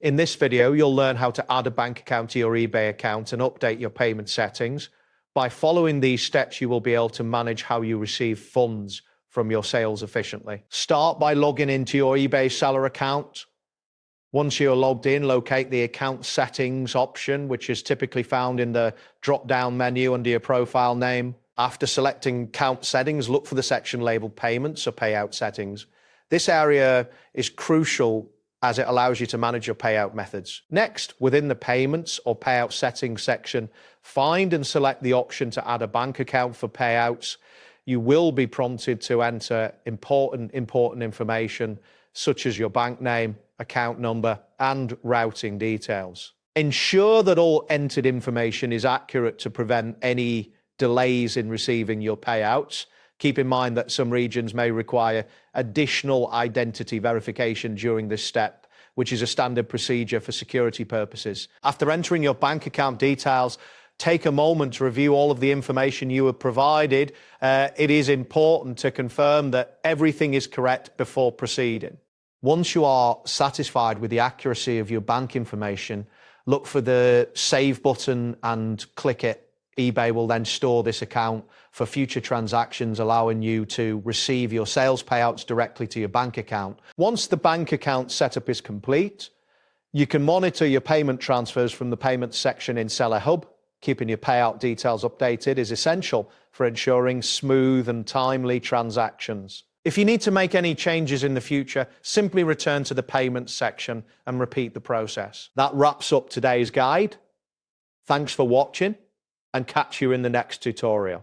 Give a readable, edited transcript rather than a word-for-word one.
In this video, you'll learn how to add a bank account to your eBay account and update your payment settings. By following these steps, you will be able to manage how you receive funds from your sales efficiently. Start by logging into your eBay seller account. Once you're logged in, locate the account settings option, which is typically found in the drop-down menu under your profile name. After selecting account settings, look for the section labeled payments or payout settings. This area is crucial as it allows you to manage your payout methods. Next, within the payments or payout settings section, find and select the option to add a bank account for payouts. You will be prompted to enter important information such as your bank name, account number, and routing details. Ensure that all entered information is accurate to prevent any delays in receiving your payouts. Keep in mind that some regions may require additional identity verification during this step, which is a standard procedure for security purposes. After entering your bank account details, take a moment to review all of the information you have provided. It is important to confirm that everything is correct before proceeding. Once you are satisfied with the accuracy of your bank information, look for the Save button and click it. eBay will then store this account for future transactions, allowing you to receive your sales payouts directly to your bank account. Once the bank account setup is complete, you can monitor your payment transfers from the payments section in Seller Hub. Keeping your payout details updated is essential for ensuring smooth and timely transactions. If you need to make any changes in the future, simply return to the payments section and repeat the process. That wraps up today's guide. Thanks for watching, and catch you in the next tutorial.